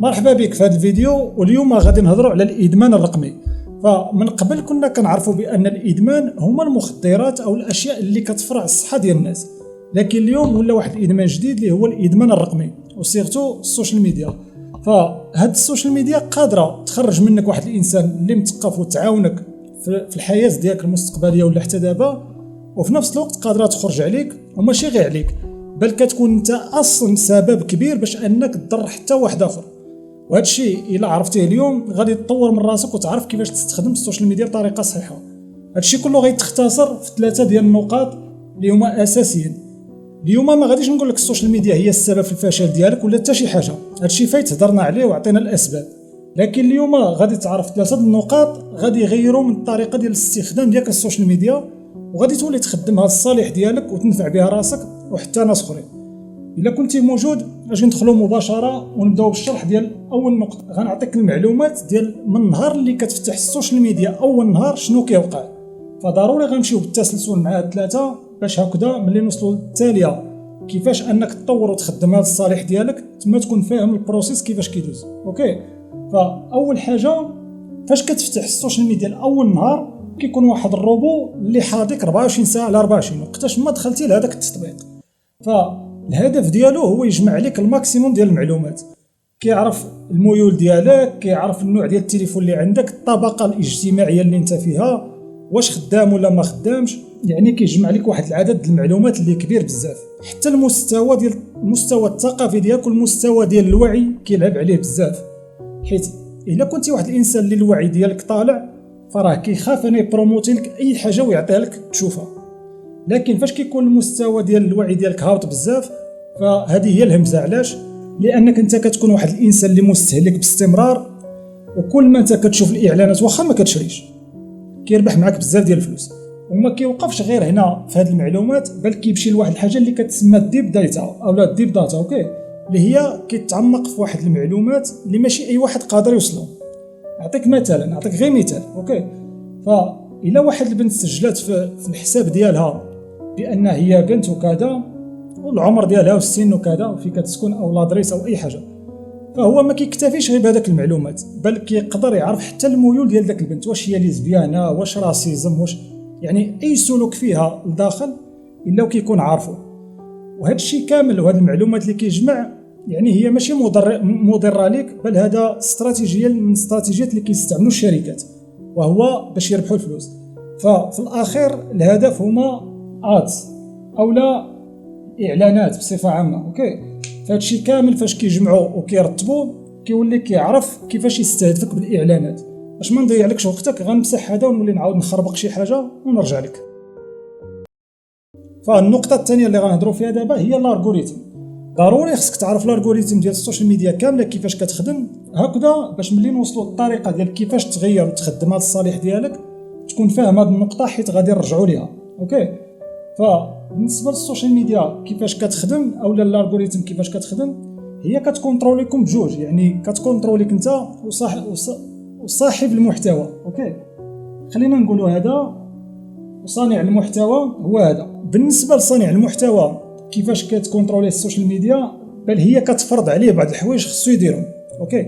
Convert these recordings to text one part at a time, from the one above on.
مرحبا بك في هذا الفيديو. واليوم غادي نهضروا على الادمان الرقمي. فمن قبل كنا كنعرفوا بان الادمان هما المخدرات او الاشياء اللي كتفرع الصحه ديال الناس، لكن اليوم ولا واحد الادمان جديد اللي هو الادمان الرقمي وصيغته السوشيال ميديا. فهاد السوشيال ميديا قادره تخرج منك واحد الانسان اللي مثقف وتعاونك في الحياه ديالك المستقبليه ولا حتى دابا، وفي نفس الوقت قادره تخرج عليك وماشي غير عليك، بل كتكون انت اصلا سبب كبير باش انك تضر حتى واحد اخر. وهذا الشيء الا عرفتيه اليوم غادي تطور من راسك وتعرف كيفاش تستخدم السوشيال ميديا بطريقه صحيحه. هذا الشيء كله غيتختصر في 3 ديال النقاط اللي هما اساسيين. اليوم ما غاديش نقول لك السوشيال ميديا هي السبب في الفشل ديالك ولا حتى شي حاجه، هذا الشيء فايت هضرنا عليه وعطينا الاسباب، لكن اليوم غادي تعرف 3 النقاط غادي يغيروا من الطريقه ديال الاستخدام ديالك السوشيال ميديا، وغادي تولي تخدمها للصالح ديالك وتنفع بها راسك وحتى ناس اخرين. الا كنتي موجود اجي ندخلوا مباشره ونبداو بالشرح ديال اول نقطه. غنعطيك المعلومات ديال من النهار اللي كتفتح السوشيال ميديا اول نهار شنو كيوقع، فضروري غنمشيو بالتسلسل مع هاد 3 باش هكذا ملي نوصلوا للتاليه كيفاش انك تطور وتخدمها للصالح ديالك تما تكون فاهم البروسيس كيفاش كيدوز. اوكي، فاول حاجه فاش كتفتح السوشيال ميديا اول نهار كيكون واحد الروبو اللي حاضيك 24 ساعه على 24 وقتاش ما دخلتي لهذاك التطبيق. فالهدف ديالو هو يجمع عليك الماكسيموم ديال المعلومات، كيعرف الميول ديالك، كيعرف النوع ديال التليفون اللي عندك، الطبقه الاجتماعيه اللي انت فيها، واش خدام ولا ما خدامش، يعني كيجمع لك واحد العدد المعلومات اللي كبير بزاف. حتى المستوى الثقافي ديالك والمستوى ديال الوعي كيلعب عليه بزاف، حيت الا كنتي واحد الانسان اللي الوعي ديالك طالع فراه كيخاف انه يبروموتي لك اي حاجه ويعطيها لك تشوفها. لكن فاش كيكون المستوى ديال الوعي ديالك هابط بزاف فهذه هي الهمزه. علاش؟ لانك انت كتكون واحد الانسان اللي مستهلك باستمرار، وكل ما انت كتشوف الاعلانات واخا ما كتشريش كيربح معك بزاف ديال الفلوس. وما كيوقفش غير هنا في هذه المعلومات، بل كيمشي لواحد الحاجه اللي كتسمى الديب داتا او لا الديب داتا. اوكي، اللي هي كيتعمق في واحد المعلومات اللي ماشي اي واحد قادر يوصلهم. نعطيك غير مثال. اوكي، فإلا واحد البنت سجلت في الحساب ديالها بان هي بنت وكذا والعمر ديالها والسن وكذا وفين كتسكن او لادريس او اي حاجه، فهو ما كيكتفيش غير بهذاك المعلومات، بل كيقدر يعرف حتى الميول ديال داك البنت، واش هي ليزبيانه، واش راسيزم، واش يعني اي سلوك فيها لداخل الا وكيكون عارفه. وهذا الشيء كامل وهذه المعلومات اللي كيجمع يعني هي ماشي مضره ليك، بل هذا استراتيجيه من الاستراتيجيات اللي كيستعملوا الشركات وهو باش يربحوا الفلوس. ففي الاخير الهدف هما ادز او لا اعلانات بصفه عامه. اوكي، فهاد الشيء كامل فاش كيجمعوا وكيرتبوا كيولي كيعرف كيفاش يستهدفك بالاعلانات. باش ما نضيع لكش وقتك غنمسح هذا ونولي نعاود نخربق شي حاجه ونرجع لك. فالنقطه الثانيه اللي غنهضروا فيها دابا هي الالغوريثم. ضروري خصك تعرف الالغوريثم ديال السوشيال ميديا كامله كيفاش كتخدم، هكذا باش ملي نوصلوا للطريقه ديال كيفاش تغير وتخدم هذا الصالح ديالك تكون فاهم هذه النقطه، حيت غادي نرجعوا ليها. اوكي، فبالنسبه للسوشيال ميديا كيفاش كتخدم او الالغوريثم كيفاش كتخدم، هي كتكونتروليكم بجوج، يعني كتكونتروليك انت وصاحب المحتوى. اوكي، خلينا نقولوا هذا وصانع المحتوى هو هذا. بالنسبه لصانع المحتوى كيفاش كتكونترولي السوشيال ميديا، بل هي كتفرض عليه بعض الحوايج خصو يديرهم. اوكي،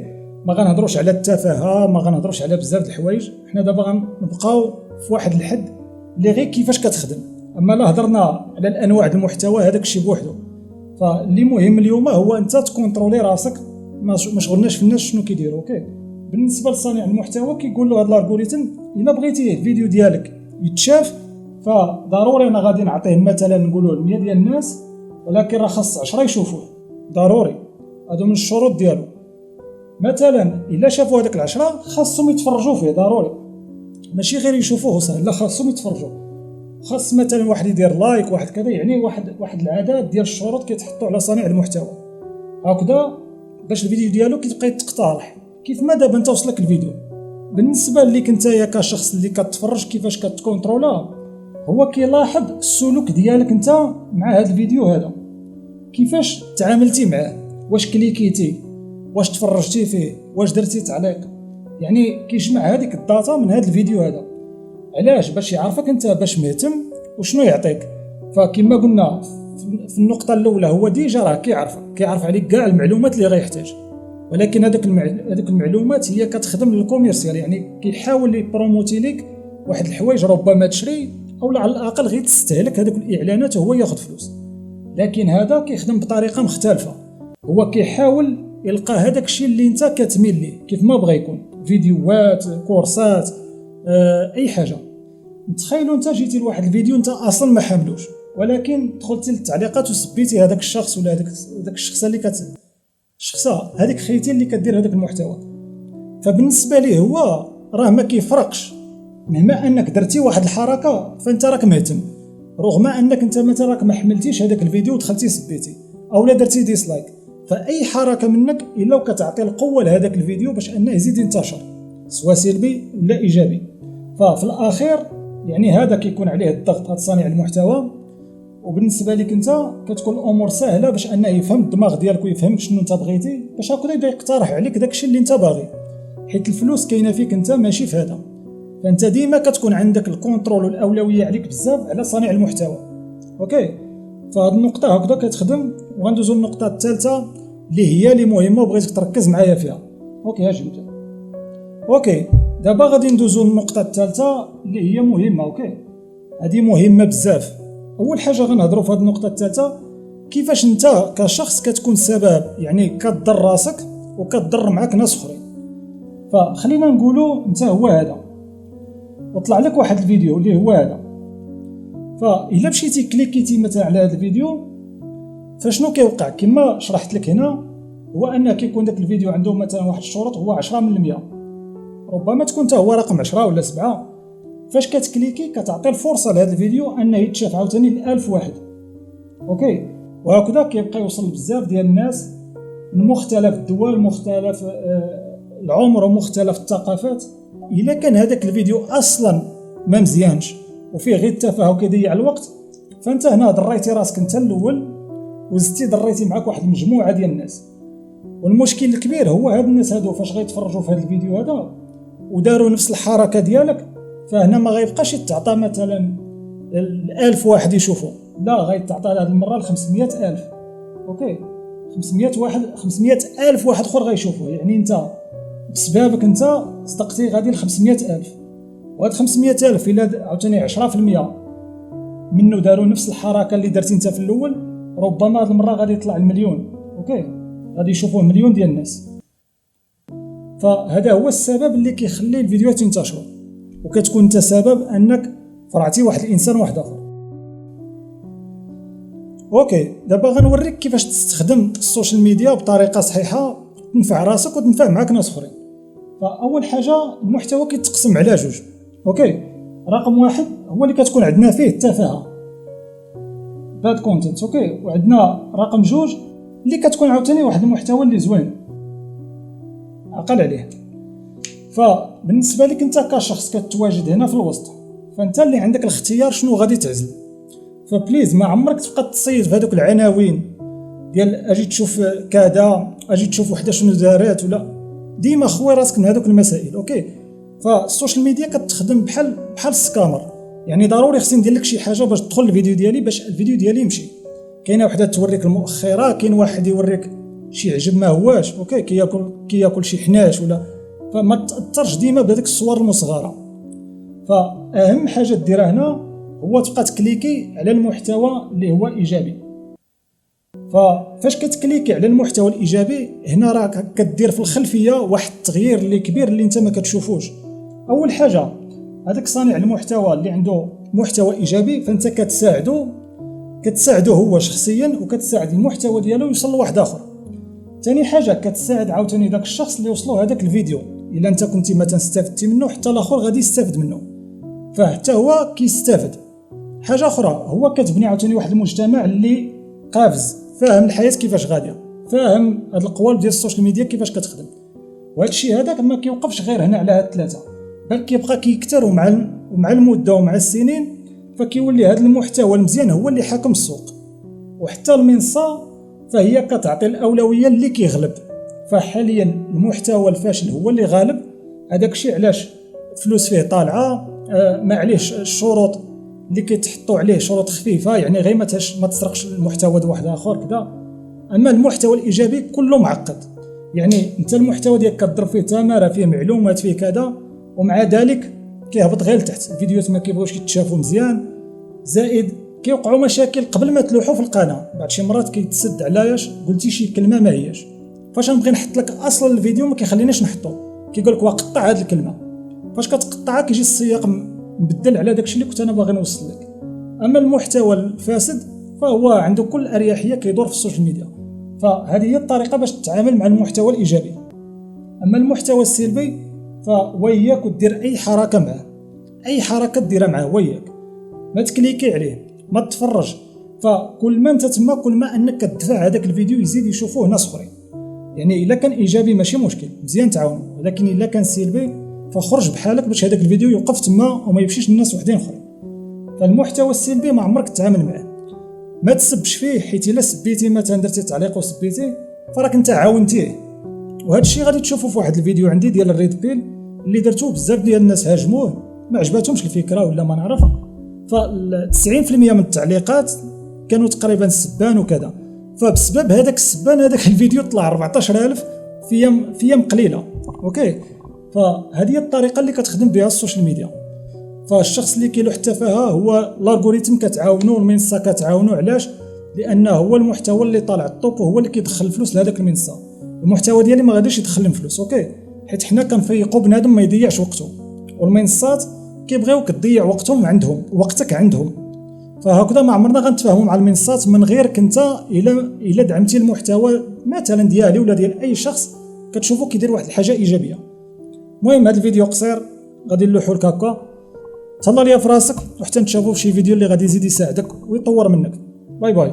ما غنهضروش على التفاهه، ما غنهضروش على بزاف د الحوايج، حنا دابا غنبقاو في واحد الحد اللي غير كيفاش كتخدم. اما لا هضرنا على الانواع د المحتوى هذاك الشيء بوحدو. فاللي مهم اليوم هو انت تكونترولي راسك، ما شغلناش في الناس شنو كيديروا. اوكي، بالنسبه لصانع المحتوى كيقول له هذا الالغوريثم الا بغيتي الفيديو ديالك يتشاف فضروري انا غادي نعطيه مثلا نقولوا 100 ديال الناس، ولكن راه خاص 10 يشوفوه ضروري. هادو من الشروط ديالو. مثلا الا شافوا هذاك ال10 خاصهم يتفرجوا فيه ضروري، ماشي غير يشوفوه صح، لا خاصهم يتفرجوا. خاص مثلا واحد يدير لايك، واحد كذا، يعني واحد العدد ديال الشروط كيتحطوا على صانع المحتوى هكذا باش الفيديو ديالو كيبقى يتقترح. كيف ما دابا انت وصلك الفيديو، بالنسبه ليك انت يا كشخص اللي كتفرج كيفاش كتكونترولا، هو كيلاحظ السلوك ديالك انت مع هذا الفيديو هذا، كيفاش تعاملتي معاه، واش كليكيتي، واش تفرجتي فيه، واش درتي تعليق. يعني كيجمع هذيك الداتا من هذا الفيديو هذا. علاش؟ باش يعرفك انت باش مهتم وشنو يعطيك. فكما قلنا في النقطه الاولى هو ديجا راه كيعرف عليك كاع المعلومات اللي غيحتاج. ولكن هذوك المعلومات هي كتخدم للكوميرسيال، يعني كيحاول يبروموتي لك واحد الحوايج ربما تشري او على الاقل غير تستهلك هذوك الاعلانات وهو ياخذ فلوس. لكن هذا كيخدم بطريقه مختلفه، هو كيحاول يلقى هذاك الشيء اللي انت كتميل ليه كيف ما بغى يكون، فيديوهات، كورسات، اي حاجه. تخيلوا انت جيتي لواحد الفيديو انت اصلا ما حاملوش، ولكن دخلتي للتعليقات وسبيتي هذاك الشخص ولا هذاك الشخصه اللي الشخصه هذيك خيتي اللي كدير هذاك المحتوى. فبالنسبه ليه هو راه ما كيفرقش، مهما انك درتي واحد الحركه فانت راك مهتم، رغم انك انت مثلا راك ما حملتيش هذاك الفيديو ودخلتي سبيتي او لا درتي ديسلايك. فاي حركه منك الا وكتعطي القوه لهذاك الفيديو باش انه يزيد ينتشر، سواء سلبي ولا ايجابي. ففي الاخير يعني هذا كيكون عليه الضغط، هذا صانع المحتوى. وبالنسبه لك انت كتكون الامور سهله باش انه يفهم الدماغ ديالك ويفهم شنو انت بغيتي، باش هكذا يبدا يقترح عليك داكشي اللي انت باغي، حيت الفلوس كاينه فيك انت ماشي في هذا. فانت ديما كتكون عندك الكونترول والاولويه عليك بزاف على صانع المحتوى. اوكي، فهاد النقطه هكذا كتخدم. وغندوزو للنقطه الثالثه اللي مهمه وبغيتك تركز معايا فيها. اوكي اجي نبدا. اوكي دابا غادي ندوزو للنقطه الثالثه اللي هي مهمه. اوكي هذه مهمه بزاف. اول حاجه غنهضروا في هذه النقطه الثالثه كيفاش انت كشخص كتكون سبب، يعني كتضر راسك وكتضر معاك ناس اخرين. فخلينا نقولوا انت هو هذا وطلع لك واحد الفيديو اللي هو هذا، فإلا مشيتي كليكيتي مثلا على هذا الفيديو فشنو كيوقع؟ كما شرحت لك هنا، هو ان كيكون داك الفيديو عنده مثلا واحد الشروط، هو 10 من 100، ربما تكون حتى هو رقم 10 ولا 7. فاش كتكليكي كتعطي الفرصه لهذا الفيديو انه يتشاف عاوتاني ل1000 واحد. اوكي، وهكذا كيبقى يوصل بزاف ديال الناس من مختلف الدول، مختلف العمر ومختلف الثقافات. الا كان هذاك الفيديو اصلا ما مزيانش وفيه غير التفاهه وكيضيع الوقت، فانت هنا ضريتي راسك انت الاول وزدتي ضريتي معك واحد المجموعه ديال الناس. والمشكل الكبير هو هاد الناس هادو فاش غيتفرجوا في هذا الفيديو هذا وداروا نفس الحركه ديالك، فهنا ما غيبقاش يتعطى مثلا 1000 واحد يشوفوا، لا غيتعطى هذه المره ل 500,000. اوكي 500,000 واحد اخر غيشوفوه، يعني انت بسببك انت صدقتي غادي ل 500,000. وهاد 500,000 الا عاوتاني 10% منه داروا نفس الحركه اللي درتي انت في الاول، ربما هاد المره غادي يطلع المليون. اوكي غادي يشوفوه مليون ديال الناس. فهذا هو السبب اللي كيخلي الفيديوهات ينتشروا، وكتكون انت سبب انك فرعتي واحد الانسان واحد اخر. اوكي دابا غنوريك كيفاش تستخدم السوشيال ميديا بطريقه صحيحه تنفع راسك وتنفع معك ناس اخرين. فاول حاجه المحتوى كيتقسم على جوج. اوكي رقم واحد هو اللي كتكون عندنا فيه التفاهه، باد كونتنت. اوكي وعندنا رقم جوج اللي كتكون عاوتاني واحد المحتوى اللي زوين عقل عليه. فبالنسبه لك انت كشخص كتواجد هنا في الوسط، فانت اللي عندك الاختيار شنو غادي تعزل. فبليز ما عمرك تبقى تصيد في هذوك العناوين ديال اجي تشوف كذا، اجي تشوف وحده شنو دارات، ولا ديما خوي راسك من هذوك المسائل. اوكي فالسوشيال ميديا كتخدم بحال السكامر، يعني ضروري خصني ندير لك شي حاجه باش تدخل الفيديو ديالي، باش الفيديو ديالي يمشي. كاينه وحده توريك المؤخره، كاين واحد يوريك شي عجب ما هواش. اوكي كياكل شي حناش ولا، فما تاثرش ديما بهذيك الصور المصغره. فاهم حاجه ديرها هنا هو تبقى تكليكي على المحتوى اللي هو ايجابي. فاش كتكليكي على المحتوى الايجابي هنا راك كدير في الخلفيه واحد التغيير اللي كبير اللي انت ما كتشوفوش. اول حاجه هذاك صانع المحتوى اللي عنده محتوى ايجابي فانت كتساعده هو شخصيا، وكتساعد المحتوى ديالو يوصل لواحد اخر. ثاني حاجه كتساعد عاوتاني داك الشخص اللي وصلو هذاك الفيديو، الا انت كنتي مثلا استفدتي منه حتى الاخر غادي يستافد منه، فحتى هو كيستافد. حاجه اخرى هو كتبني عاوتاني واحد المجتمع اللي قافز، فاهم الحياه كيفاش غاديه، فاهم هاد القوالب ديال السوشيال ميديا كيفاش كتخدم. وهذا الشيء هذاك ما كيوقفش غير هنا على هاد الثلاثه، بل كيبقى كيكثر ومع المده ومع السنين، فكيولي هذا المحتوى المزيان هو اللي حاكم السوق. وحتى المنصه فهي كتعطي الاولويه اللي كيغلب. فحاليا المحتوى الفاشل هو اللي غالب. هذاك الشيء علاش فلوس فيه طالعه، ما عليهش الشروط اللي كيتحطوا عليه شروط خفيفه، يعني غير ما تسرقش المحتوى د واحد اخر كذا. اما المحتوى الايجابي كله معقد، يعني انت المحتوى ديالك كضرب فيه تماره، فيه معلومات، فيه كذا، ومع ذلك كيهبط غير لتحت، الفيديوهات ما كيبغيوش يتشافوا مزيان، زائد كيوقعوا مشاكل قبل ما تلوحوا في القناه، بعد شي مرات كيتسد علاش قلتي شي كلمه ما هياش. فاش نبغي نحط لك اصلا الفيديو ما كيخلينيش نحطو، كيقول لك وقطع هذه الكلمه، فاش كتقطعها كيجي السياق مبدل على داكشي اللي كنت انا باغي نوصل لك. اما المحتوى الفاسد فهو عنده كل اريحيه كيدور في السوشيال ميديا، فهذه هي الطريقه باش تتعامل مع المحتوى الايجابي. اما المحتوى السلبي فوياك ودير اي حركه معه، اي حركه ديرها معه وياك، ما تكليكي عليه، ما تتفرج، فكل ما انت تما كل ما انك كتدفع هذاك الفيديو يزيد يشوفوه ناس اخرين. يعني الا كان ايجابي ماشي مشكل، مزيان تعاونوا، ولكن الا كان سلبي فخرج بحالك باش هذاك الفيديو يوقف تما وما يمشيش للناس وحدين اخرين. فالمحتوى السلبي ما عمرك تتعامل معه، ما تسبش فيه، حيت الا سبيتي مثلا درتي تعليق وسبيتي فراك انت عاونتيه. وهذا الشيء غادي تشوفوا في واحد الفيديو عندي ديال الريد بيل اللي درتوه، بزاف ديال الناس هاجموه، ما عجباتهمش الفكره ولا ما نعرف، ف90% من التعليقات كانوا تقريبا سبان وكذا، فبسبب هذاك السبان هذاك الفيديو طلع 14000 في ايام قليله. اوكي، فهذه الطريقه اللي كتخدم بها السوشيال ميديا. فالشخص اللي كيلوح التفاهه هو الالغوريثم كتعاونو، المنصه كتعاونو، علاش؟ لانه هو المحتوى اللي طالع الطوب وهو اللي كيدخل الفلوس لهذاك المنصه. المحتوى ديالي ما غاديش يدخل الفلوس، اوكي، حيت حنا كنفيقوا بنادم ما يضيعش وقته، والمنصات كيبغيوك تضيع وقتهم عندهم، وقتك عندهم. فهكذا ما عمرنا غنتفاهموا مع المنصات من غيرك انت الا دعمتي المحتوى مثلا ديالي ولا ديال اي شخص كتشوفو كيدير واحد الحاجه ايجابيه. المهم هذا الفيديو قصير غادي نلوحو لك هكا، تهلا ليا في راسك وحتى نتشافوا في شي فيديو اللي غادي يزيد يساعدك ويطور منك. باي باي.